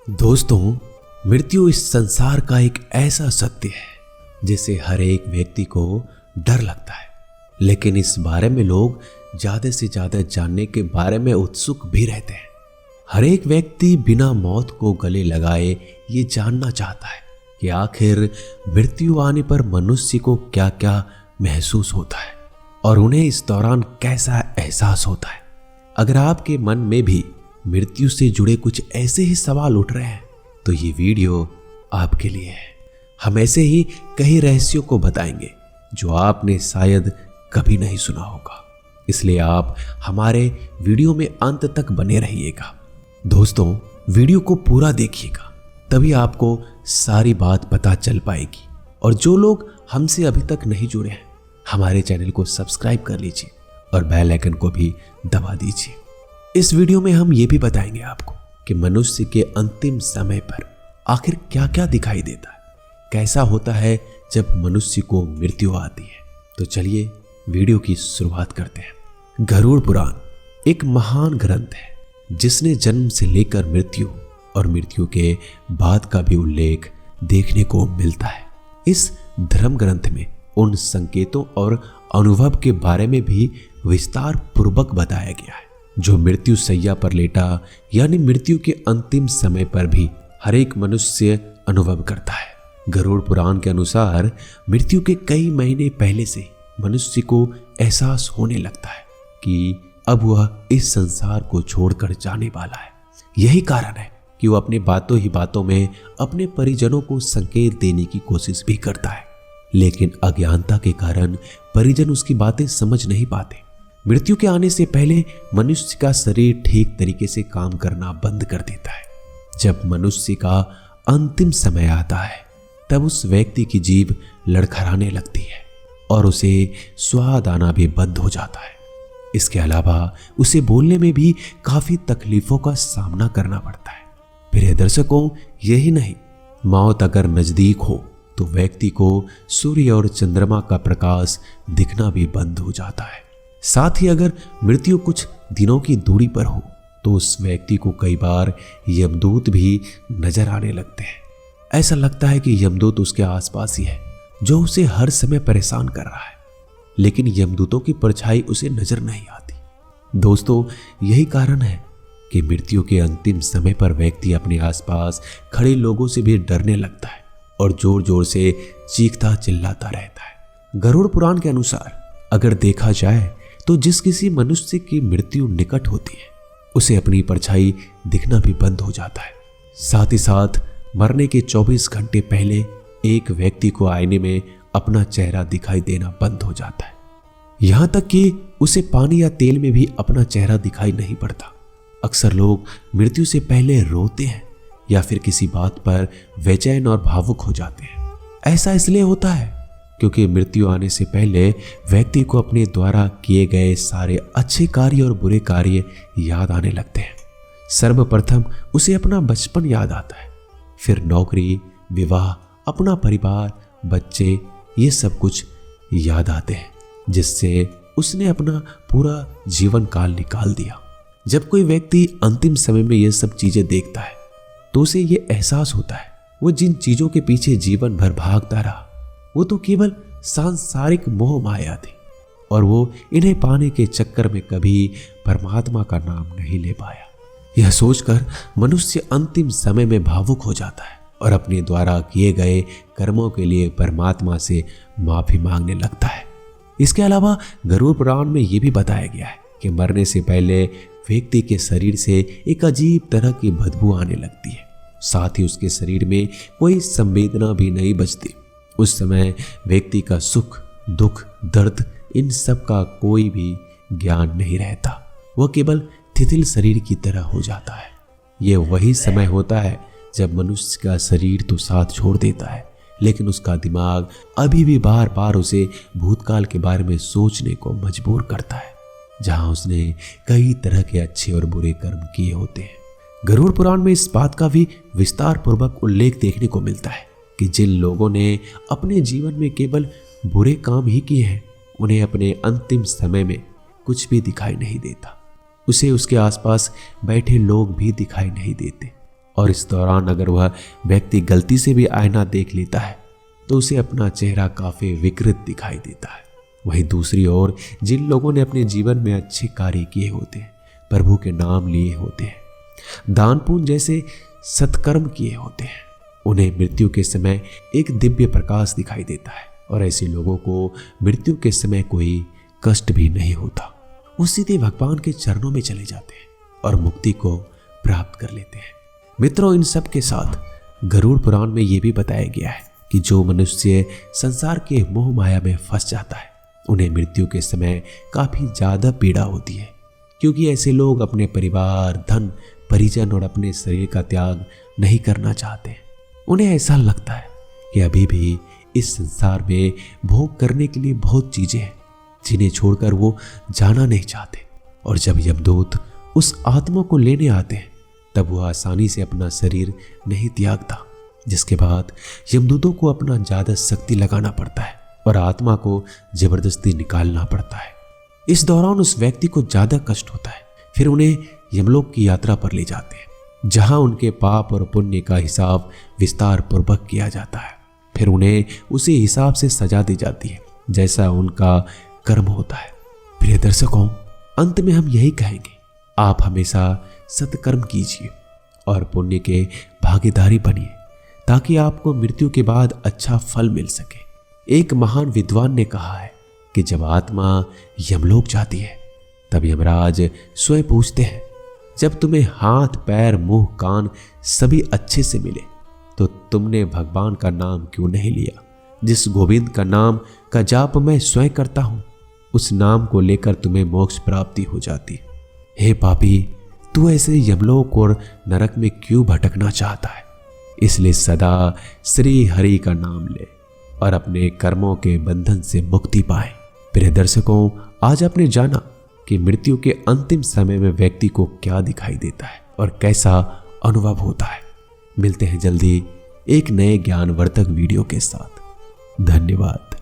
दोस्तों, मृत्यु इस संसार का एक ऐसा सत्य है जिसे हर एक व्यक्ति को डर लगता है, लेकिन इस बारे में लोग ज्यादा से ज्यादा जानने के बारे में उत्सुक भी रहते हैं। हर एक व्यक्ति बिना मौत को गले लगाए ये जानना चाहता है कि आखिर मृत्यु आने पर मनुष्य को क्या क्या महसूस होता है और उन्हें इस दौरान कैसा एहसास होता है। अगर आपके मन में भी मृत्यु से जुड़े कुछ ऐसे ही सवाल उठ रहे हैं तो ये वीडियो आपके लिए है। हम ऐसे ही कई रहस्यों को बताएंगे जो आपने शायद कभी नहीं सुना होगा, इसलिए आप हमारे वीडियो में अंत तक बने रहिएगा। दोस्तों, वीडियो को पूरा देखिएगा, तभी आपको सारी बात पता चल पाएगी। और जो लोग हमसे अभी तक नहीं जुड़े हैं, हमारे चैनल को सब्सक्राइब कर लीजिए और बेल आइकन को भी दबा दीजिए। इस वीडियो में हम ये भी बताएंगे आपको कि मनुष्य के अंतिम समय पर आखिर क्या क्या दिखाई देता है, कैसा होता है जब मनुष्य को मृत्यु आती है। तो चलिए वीडियो की शुरुआत करते हैं। गरुड़ पुराण एक महान ग्रंथ है जिसने जन्म से लेकर मृत्यु और मृत्यु के बाद का भी उल्लेख देखने को मिलता है। इस धर्म ग्रंथ में उन संकेतों और अनुभव के बारे में भी विस्तार पूर्वक बताया गया है जो मृत्यु सैया पर लेटा यानी मृत्यु के अंतिम समय पर भी हर एक मनुष्य अनुभव करता है। गरुड़ पुराण के अनुसार मृत्यु के कई महीने पहले से मनुष्य को एहसास होने लगता है कि अब वह इस संसार को छोड़कर जाने वाला है। यही कारण है कि वह अपने बातों ही बातों में अपने परिजनों को संकेत देने की कोशिश भी करता है, लेकिन अज्ञानता के कारण परिजन उसकी बातें समझ नहीं पाते। मृत्यु के आने से पहले मनुष्य का शरीर ठीक तरीके से काम करना बंद कर देता है। जब मनुष्य का अंतिम समय आता है तब उस व्यक्ति की जीभ लड़खड़ाने लगती है और उसे स्वाद आना भी बंद हो जाता है। इसके अलावा उसे बोलने में भी काफी तकलीफों का सामना करना पड़ता है। प्रिय दर्शकों, यही नहीं, मौत अगर नजदीक हो तो व्यक्ति को सूर्य और चंद्रमा का प्रकाश दिखना भी बंद हो जाता है। साथ ही अगर मृत्यु कुछ दिनों की दूरी पर हो तो उस व्यक्ति को कई बार यमदूत भी नजर आने लगते हैं। ऐसा लगता है कि यमदूत उसके आसपास ही है जो उसे हर समय परेशान कर रहा है, लेकिन यमदूतों की परछाई उसे नजर नहीं आती। दोस्तों, यही कारण है कि मृत्यु के अंतिम समय पर व्यक्ति अपने आसपास खड़े लोगों से भी डरने लगता है और जोर जोर से चीखता चिल्लाता रहता है। गरुड़ पुराण के अनुसार अगर देखा जाए तो जिस किसी मनुष्य की मृत्यु निकट होती है उसे अपनी परछाई दिखना भी बंद हो जाता है। साथ ही साथ मरने के 24 घंटे पहले एक व्यक्ति को आईने में अपना चेहरा दिखाई देना बंद हो जाता है। यहां तक कि उसे पानी या तेल में भी अपना चेहरा दिखाई नहीं पड़ता। अक्सर लोग मृत्यु से पहले रोते हैं या फिर किसी बात पर बेचैन और भावुक हो जाते हैं। ऐसा इसलिए होता है क्योंकि मृत्यु आने से पहले व्यक्ति को अपने द्वारा किए गए सारे अच्छे कार्य और बुरे कार्य याद आने लगते हैं। सर्वप्रथम उसे अपना बचपन याद आता है, फिर नौकरी, विवाह, अपना परिवार, बच्चे, ये सब कुछ याद आते हैं जिससे उसने अपना पूरा जीवन काल निकाल दिया। जब कोई व्यक्ति अंतिम समय में ये सब चीजें देखता है तो उसे ये एहसास होता है वो जिन चीजों के पीछे जीवन भर भागता रहा वो तो केवल सांसारिक मोह माया थी और वो इन्हें पाने के चक्कर में कभी परमात्मा का नाम नहीं ले पाया। यह सोचकर मनुष्य अंतिम समय में भावुक हो जाता है और अपने द्वारा किए गए कर्मों के लिए परमात्मा से माफी मांगने लगता है। इसके अलावा गरुड़ पुराण में यह भी बताया गया है कि मरने से पहले व्यक्ति के शरीर से एक अजीब तरह की बदबू आने लगती है। साथ ही उसके शरीर में कोई संवेदना भी नहीं बचती। उस समय व्यक्ति का सुख, दुख, दर्द, इन सब का कोई भी ज्ञान नहीं रहता। वह केवल शिथिल शरीर की तरह हो जाता है। यह वही समय होता है जब मनुष्य का शरीर तो साथ छोड़ देता है, लेकिन उसका दिमाग अभी भी बार बार उसे भूतकाल के बारे में सोचने को मजबूर करता है, जहां उसने कई तरह के अच्छे और बुरे कर्म किए होते हैं। गरुड़ पुराण में इस बात का भी विस्तार पूर्वक उल्लेख देखने को मिलता है कि जिन लोगों ने अपने जीवन में केवल बुरे काम ही किए हैं उन्हें अपने अंतिम समय में कुछ भी दिखाई नहीं देता। उसे उसके आसपास बैठे लोग भी दिखाई नहीं देते और इस दौरान अगर वह व्यक्ति गलती से भी आईना देख लेता है तो उसे अपना चेहरा काफी विकृत दिखाई देता है। वहीं दूसरी ओर जिन लोगों ने अपने जीवन में अच्छे कार्य किए होते हैं, प्रभु के नाम लिए होते हैं, दान पुण्य जैसे सत्कर्म किए होते हैं, उन्हें मृत्यु के समय एक दिव्य प्रकाश दिखाई देता है और ऐसे लोगों को मृत्यु के समय कोई कष्ट भी नहीं होता। वो सीधे भगवान के चरणों में चले जाते हैं और मुक्ति को प्राप्त कर लेते हैं। मित्रों, इन सब के साथ गरुड़ पुराण में यह भी बताया गया है कि जो मनुष्य संसार के मोह माया में फंस जाता है उन्हें मृत्यु के समय काफी ज्यादा पीड़ा होती है, क्योंकि ऐसे लोग अपने परिवार, धन, परिजन और अपने शरीर का त्याग नहीं करना चाहते। उन्हें ऐसा लगता है कि अभी भी इस संसार में भोग करने के लिए बहुत चीजें हैं जिन्हें छोड़कर वो जाना नहीं चाहते। और जब यमदूत उस आत्मा को लेने आते हैं तब वह आसानी से अपना शरीर नहीं त्यागता, जिसके बाद यमदूतों को अपना ज्यादा शक्ति लगाना पड़ता है और आत्मा को जबरदस्ती निकालना पड़ता है। इस दौरान उस व्यक्ति को ज्यादा कष्ट होता है। फिर उन्हें यमलोक की यात्रा पर ले जाते हैं, जहां उनके पाप और पुण्य का हिसाब विस्तार पूर्वक किया जाता है। फिर उन्हें उसी हिसाब से सजा दी जाती है जैसा उनका कर्म होता है। प्रिय दर्शकों, अंत में हम यही कहेंगे, आप हमेशा सत्कर्म कीजिए और पुण्य के भागीदारी बनिए ताकि आपको मृत्यु के बाद अच्छा फल मिल सके। एक महान विद्वान ने कहा है कि जब आत्मा यमलोक जाती है तब यमराज स्वयं पूछते हैं, जब तुम्हें हाथ, पैर, मुंह, कान सभी अच्छे से मिले तो तुमने भगवान का नाम क्यों नहीं लिया? जिस गोविंद का नाम का जाप मैं स्वयं करता हूं, उस नाम को लेकर तुम्हें मोक्ष प्राप्ति हो जाती। हे पापी, तू ऐसे यमलोक और नरक में क्यों भटकना चाहता है? इसलिए सदा श्री हरि का नाम ले और अपने कर्मों के बंधन से मुक्ति पाए। प्रिय दर्शकों, आज आपने जाना कि मृत्यु के अंतिम समय में व्यक्ति को क्या दिखाई देता है और कैसा अनुभव होता है। मिलते हैं जल्दी एक नए ज्ञानवर्धक वीडियो के साथ। धन्यवाद।